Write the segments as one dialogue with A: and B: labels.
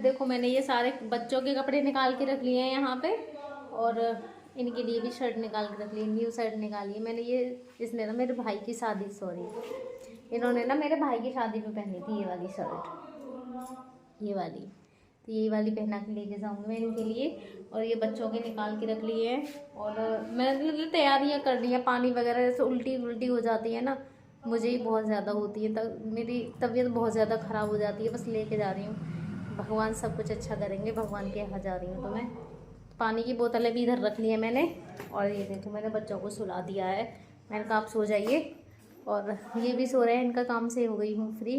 A: देखो मैंने ये सारे बच्चों के कपड़े निकाल के रख लिए हैं यहाँ पे, और इनके लिए भी शर्ट निकाल के रख ली, न्यू शर्ट निकाली है मैंने। ये इसने ना मेरे भाई की शादी, सॉरी, इन्होंने ना मेरे भाई की शादी में पहनी थी ये वाली शर्ट, ये वाली, तो यही वाली पहना के लेके जाऊँगी मैं इनके लिए। और ये बच्चों के निकाल के रख लिए हैं। और मैंने मतलब तैयारियाँ कर ली हैं, पानी वगैरह जैसे उल्टी उल्टी हो जाती है ना, मुझे ही बहुत ज़्यादा होती है, तब मेरी तबीयत बहुत ज़्यादा ख़राब हो जाती है, बस लेके जा रही हूँ। भगवान सब कुछ अच्छा करेंगे, भगवान के यहाँ जा रही हूँ। तो मैं पानी की बोतलें भी इधर रख ली है मैंने। और ये देखो मैंने बच्चों को सुला दिया है, मैंने कहा आप सो जाइए, और ये भी सो रहे हैं, इनका काम से हो गई हूँ फ्री।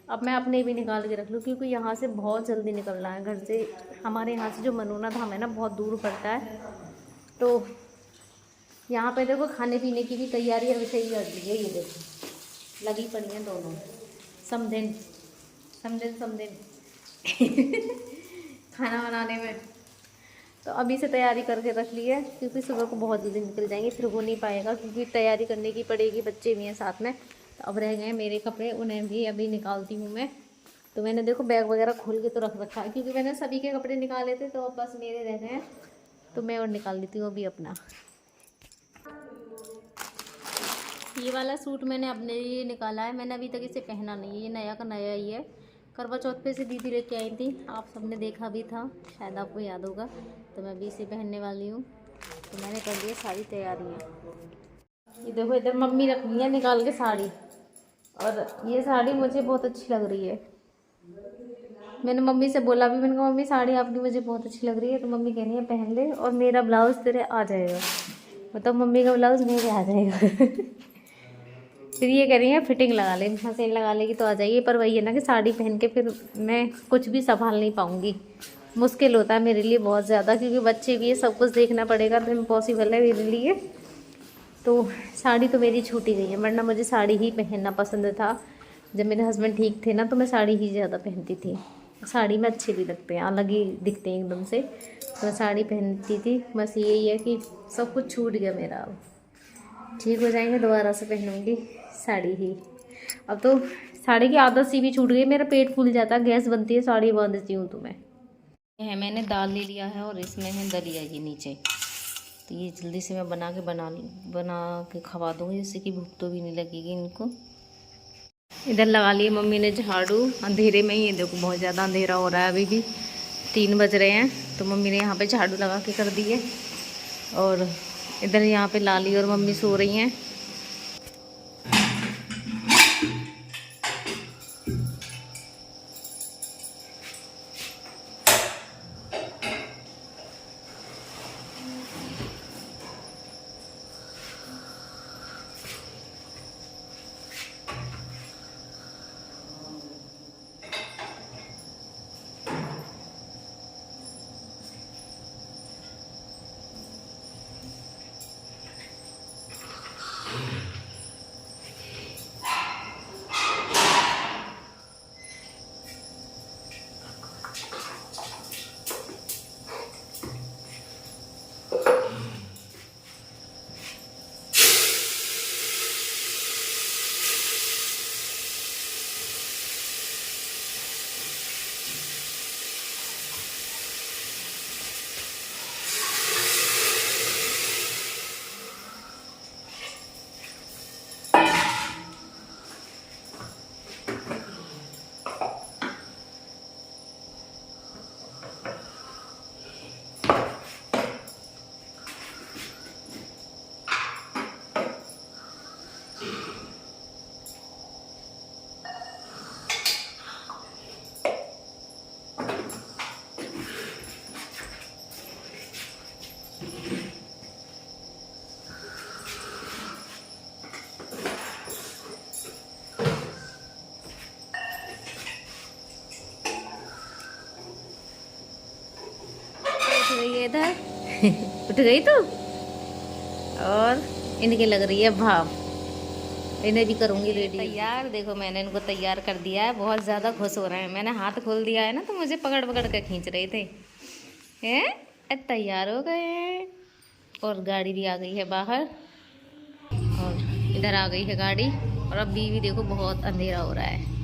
A: अब मैं अपने भी निकाल के रख लूँ, क्योंकि यहाँ से बहुत जल्दी निकलना है घर से। हमारे यहाँ से जो मनोना धाम है ना, बहुत दूर पड़ता है, तो यहाँ पे देखो खाने पीने की भी तैयारी अभी से ही कर ली है। ये देखो लगी पड़ी हैं दोनों, समझें समझें समझें खाना बनाने में। तो अभी से तैयारी करके रख ली है, क्योंकि सुबह को बहुत जल्दी निकल जाएंगे, फिर हो नहीं पाएगा, क्योंकि तैयारी करने की पड़ेगी, बच्चे भी हैं साथ में। तो अब रह गए मेरे कपड़े, उन्हें भी अभी निकालती हूँ मैं। तो मैंने देखो बैग वगैरह खोल के तो रख रखा है, क्योंकि मैंने सभी के कपड़े निकाले थे, तो अब बस मेरे रह गए हैं, तो मैं और निकाल लेती हूँ अभी अपना। ये वाला सूट मैंने अपने लिए निकाला है, मैंने अभी तक इसे पहना नहीं है, ये नया का नया ही है। करवा चौथ पे से दीदी लेके आई थी, आप सबने देखा भी था, शायद आपको याद होगा। तो मैं भी इसे पहनने वाली हूँ, तो मैंने कर ली सारी तैयारियाँ। ये देखो इधर मम्मी रख ली है निकाल के साड़ी, और ये साड़ी मुझे बहुत अच्छी लग रही है। मैंने मम्मी से बोला भी, मैंने कहा मम्मी साड़ी आपकी मुझे बहुत अच्छी लग रही है, तो मम्मी कह रही है पहन ले, और मेरा ब्लाउज़ तेरे आ जाएगा, मतलब मम्मी का ब्लाउज़ मेरे आ जाएगा फिर ये कह रही है फिटिंग लगा ले, मशीन लगा लेगी तो आ जाएगी। पर वही है ना कि साड़ी पहन के फिर मैं कुछ भी संभाल नहीं पाऊँगी, मुश्किल होता है मेरे लिए बहुत ज़्यादा, क्योंकि बच्चे भी है, सब कुछ देखना पड़ेगा, तो इम्पॉसिबल है मेरे लिए। तो साड़ी तो मेरी छूटी गई है, वरना मुझे साड़ी ही पहनना पसंद था। जब मेरे हस्बैंड ठीक थे ना, तो मैं साड़ी ही ज़्यादा पहनती थी, साड़ी में अच्छे भी लगते हैं, अलग ही दिखते हैं एकदम से, तो मैं साड़ी पहनती थी। बस यही है कि सब कुछ छूट गया मेरा, अब ठीक हो जाएंगे दोबारा से पहनूंगी साड़ी ही। अब तो साड़ी की आदत सी भी छूट गई, मेरा पेट फूल जाता है, गैस बनती है, साड़ी बांधती हूँ तो मैं। ये है मैंने दाल ले लिया है, और इसमें है दलिया ये नीचे, तो ये जल्दी से मैं बना के खवा दूँगी, जिससे कि भूख तो भी नहीं लगेगी इनको। इधर लगा लिए मम्मी ने झाड़ू, अंधेरे में ही, ये देखो बहुत ज़्यादा अंधेरा हो रहा है, अभी भी 3 बज रहे हैं, तो मम्मी ने यहाँ पे झाड़ू लगा के कर दी है। और इधर यहाँ पे लाली और मम्मी सो रही हैं। इधर उठ गई तो, और इनके लग रही है भाव, इन्हें भी करूँगी रेडी तैयार। देखो मैंने इनको तैयार कर दिया है, बहुत ज़्यादा खुश हो रहे हैं, मैंने हाथ खोल दिया है ना, तो मुझे पकड़ पकड़ कर खींच रहे थे। हैं तैयार हो गए हैं, और गाड़ी भी आ गई है बाहर, और इधर आ गई है गाड़ी। और अब भी देखो बहुत अंधेरा हो रहा है।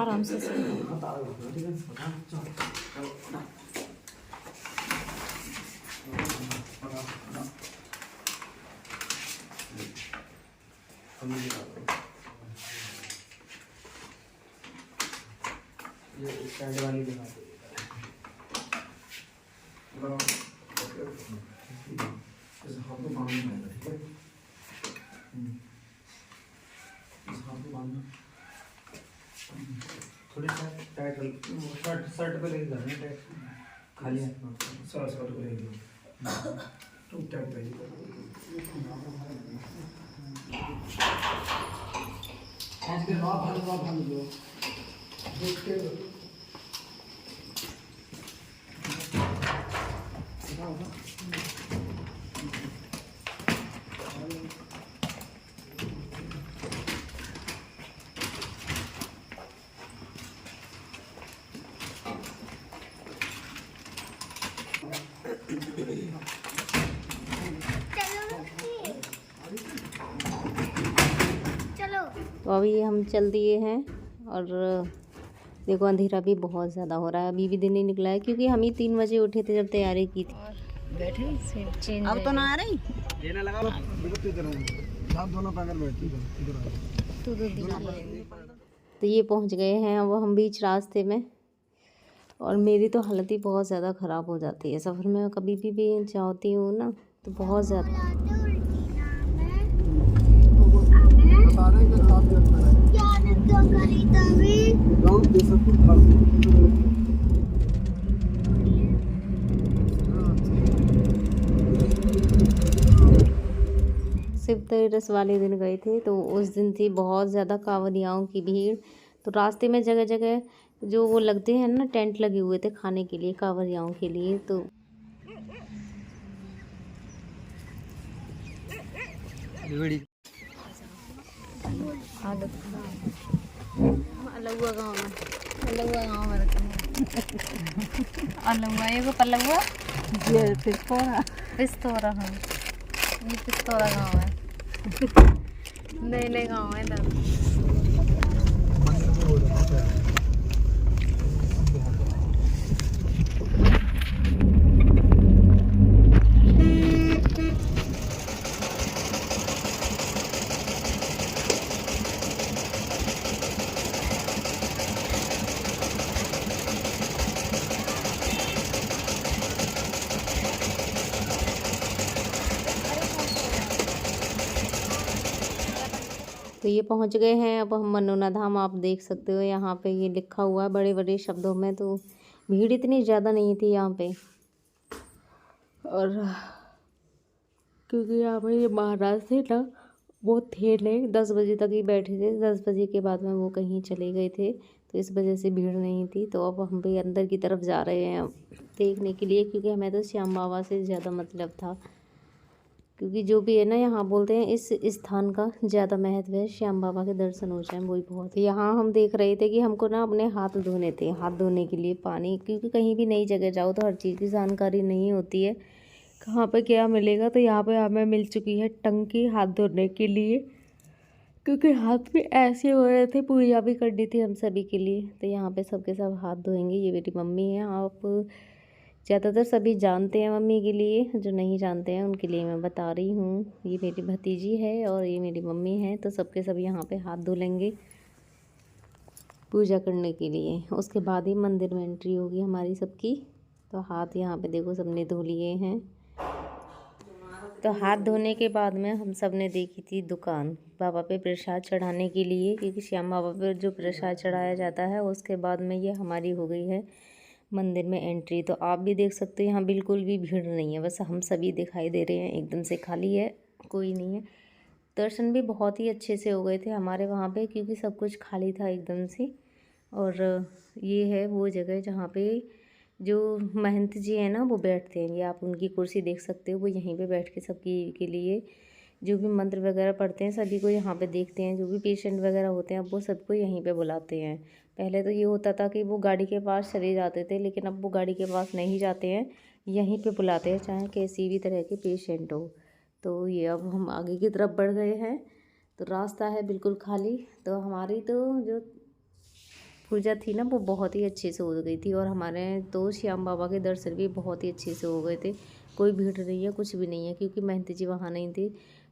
A: आराम से सही।
B: ये साइड वाली दिखा दो। इस हाथ को बांधना है, ठीक है? इस हाथ को बांधना। थोड़ी टाइट शर्ट शर्ट पे लेके जाना टाइट, खाली हाथ में शर्ट पे लेके तो टाइट पहले ऐसे आप भाग लो देख के
A: तो अभी हम चल दिए हैं और देखो अंधेरा भी बहुत ज़्यादा हो रहा है। अभी भी दिन नहीं निकला है क्योंकि हम ही 3 बजे उठे थे जब तैयारी की थी। बैठे अब तो ना आ रही
B: लेना लगा आप दोनों पैदल बैठती
A: तो ये पहुंच गए हैं अब हम बीच रास्ते में। और मेरी तो हालत ही बहुत ज़्यादा ख़राब हो जाती है सफ़र में। कभी भी जाती हूँ ना तो बहुत ज़्यादा शिव तेरस वाले दिन गए थे तो उस दिन थी बहुत ज़्यादा कांवड़ियाओं की भीड़। तो रास्ते में जगह जगह जो वो लगते हैं ना टेंट लगे हुए थे खाने के लिए कांवड़ियाओं के लिए। तो अलुआ गाँव में अलुआ एगो पलुआ पिस्तौरा हाँ ये पिस्तौरा गाँव है। नए गाँव है इधर। तो ये पहुंच गए हैं अब हम मनोना धाम। आप देख सकते हो यहाँ पे ये लिखा हुआ है बड़े बड़े शब्दों में। तो भीड़ इतनी ज़्यादा नहीं थी यहाँ पे। और क्योंकि यहाँ पे ये महाराज थे ना वो थे नहीं 10 बजे तक ही बैठे थे। 10 बजे के बाद में वो कहीं चले गए थे तो इस वजह से भीड़ नहीं थी। तो अब हम भी अंदर की तरफ जा रहे हैं देखने के लिए क्योंकि हमें तो श्याम बाबा से ज़्यादा मतलब था। क्योंकि जो भी है ना यहाँ बोलते हैं इस स्थान का ज़्यादा महत्व है। श्याम बाबा के दर्शन हो जाए वही बहुत। यहाँ हम देख रहे थे कि हमको ना अपने हाथ धोने थे। हाथ धोने के लिए पानी क्योंकि कहीं भी नई जगह जाओ तो हर चीज़ की जानकारी नहीं होती है कहाँ पे क्या मिलेगा। तो यहाँ पे हमें मिल चुकी है टंकी हाथ धोने के लिए क्योंकि हाथ में ऐसे हो रहे थे। पूजा भी करनी थी हम सभी के लिए। तो यहाँ पे सबके सब हाथ धोएंगे। ये मेरी मम्मी है। आप ज़्यादातर सभी जानते हैं मम्मी के लिए, जो नहीं जानते हैं उनके लिए मैं बता रही हूँ। ये मेरी भतीजी है और ये मेरी मम्मी है। तो सबके सब यहाँ पे हाथ धो लेंगे पूजा करने के लिए। उसके बाद ही मंदिर में एंट्री होगी हमारी सबकी। तो हाथ यहाँ पे देखो सबने धो लिए हैं। तो हाथ धोने के बाद में हम सब ने देखी थी दुकान बाबा पे प्रसाद चढ़ाने के लिए क्योंकि श्याम बाबा पे जो प्रसाद चढ़ाया जाता है उसके बाद में ये हमारी हो गई है मंदिर में एंट्री। तो आप भी देख सकते हो यहाँ बिल्कुल भी भीड़ नहीं है। बस हम सभी दिखाई दे रहे हैं एकदम से खाली है कोई नहीं है। दर्शन भी बहुत ही अच्छे से हो गए थे हमारे वहाँ पे क्योंकि सब कुछ खाली था एकदम से। और ये है वो जगह जहाँ पे जो महंत जी हैं ना वो बैठते हैं। ये आप उनकी कुर्सी देख सकते हो। वो यहीं पे बैठ के सबकी के लिए जो भी मंत्र वगैरह पढ़ते हैं सभी को यहाँ पे देखते हैं। जो भी पेशेंट वगैरह होते हैं अब वो सबको यहीं पे बुलाते हैं। पहले तो ये होता था कि वो गाड़ी के पास चले जाते थे लेकिन अब वो गाड़ी के पास नहीं जाते हैं, यहीं पे बुलाते हैं चाहे कैसी भी तरह के पेशेंट हो। तो ये अब हम आगे की तरफ बढ़ गए हैं तो रास्ता है बिल्कुल खाली। तो हमारी तो जो पूजा थी ना वो बहुत ही अच्छे से हो गई थी, और हमारे तो श्याम बाबा के दर्शन भी बहुत ही अच्छे से हो गए थे। कोई भीड़ नहीं है, कुछ भी नहीं है, क्योंकि महंत जी वहाँ नहीं थी।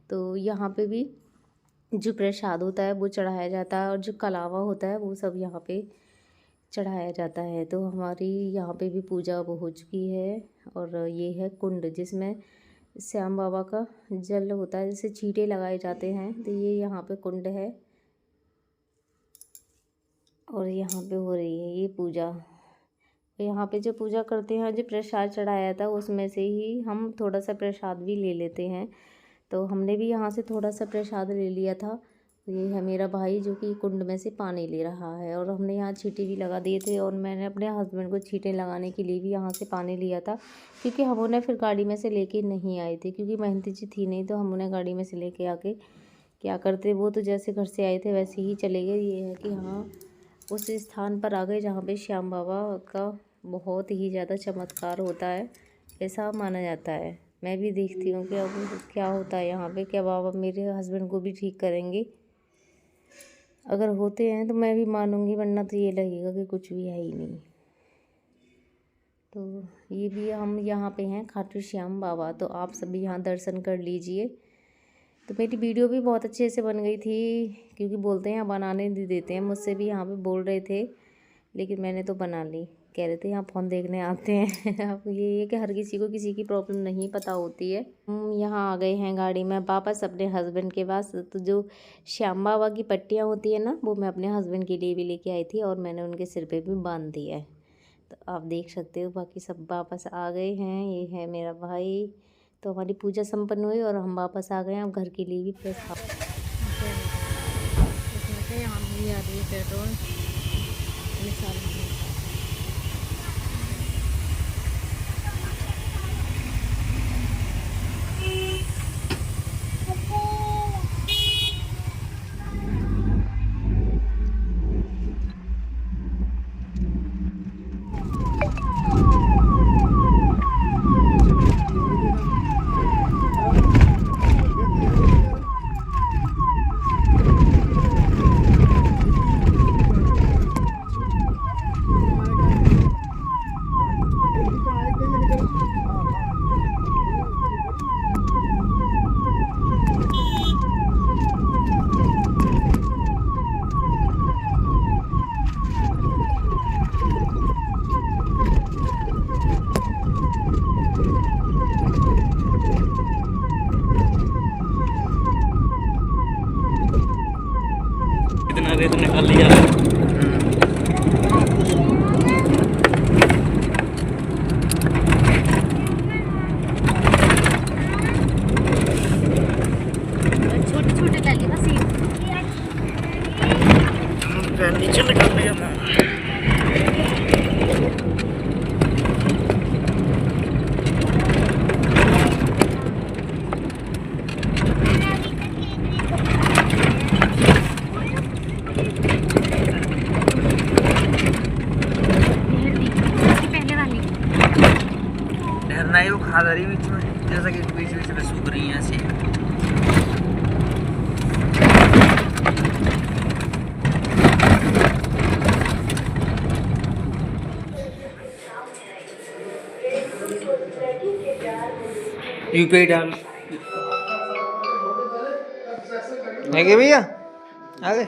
A: तो यहाँ पे भी जो प्रसाद होता है वो चढ़ाया जाता है, और जो कलावा होता है वो सब यहाँ पे चढ़ाया जाता है। तो हमारी यहाँ पे भी पूजा हो चुकी है। और ये है कुंड जिसमें श्याम बाबा का जल होता है, जैसे छींटे लगाए जाते हैं। तो ये यहाँ पे कुंड है, और यहाँ पे हो रही है ये पूजा। यहाँ पे जो पूजा करते हैं, जो प्रसाद चढ़ाया था उसमें से ही हम थोड़ा सा प्रसाद भी ले लेते हैं। तो हमने भी यहाँ से थोड़ा सा प्रसाद ले लिया था। ये है मेरा भाई जो कि कुंड में से पानी ले रहा है, और हमने यहाँ छींटे भी लगा दिए थे, और मैंने अपने हस्बैंड को छींटे लगाने के लिए भी यहाँ से पानी लिया था, क्योंकि हम उन्हें फिर गाड़ी में से लेके नहीं आए थे, क्योंकि महंती जी थी नहीं। तो हम उन्हें गाड़ी में से लेके आके क्या करते, वो तो जैसे घर से आए थे वैसे ही चले गए। ये है कि हाँ उस स्थान पर आ गए जहाँ पे श्याम बाबा का बहुत ही ज़्यादा चमत्कार होता है, ऐसा माना जाता है। मैं भी देखती हूँ कि अब क्या होता है यहाँ पे, क्या बाबा मेरे हस्बैंड को भी ठीक करेंगे। अगर होते हैं तो मैं भी मानूंगी, वरना तो ये लगेगा कि कुछ भी है ही नहीं। तो ये भी हम यहाँ पे हैं खाटू श्याम बाबा, तो आप सभी यहाँ दर्शन कर लीजिए। तो मेरी वीडियो भी बहुत अच्छे से बन गई थी, क्योंकि बोलते हैं बनाने नहीं देते हैं, मुझसे भी यहाँ पे बोल रहे थे, लेकिन मैंने तो बना ली। कह रहे थे यहाँ फ़ोन देखने आते हैं। अब ये है कि हर किसी को किसी की प्रॉब्लम नहीं पता होती है। हम यहाँ आ गए हैं गाड़ी में वापस अपने हस्बैंड के पास। तो जो श्याम बाबा की पट्टियाँ होती है ना, वो मैं अपने हस्बैंड के लिए भी लेके आई थी, और मैंने उनके सिर पे भी बांध दिया है। तो आप देख सकते हो, बाकी सब वापस आ गए हैं। ये है मेरा भाई। तो हमारी पूजा संपन्न हुई और हम वापस आ गए हैं। अब घर के लिए भी प्रसाद यहाँ भी आ रही है पेट्रोल।
B: इतना रेत निकाल लिया।
A: छोटे छोटे डाली ना सीट
B: नीचे निकाल लिया था। नहीं वो खा रही बीच में, जैसा कि बीच बीच में सूख रही है ऐसे। यूपीआई डाल है कि भैया आ गए।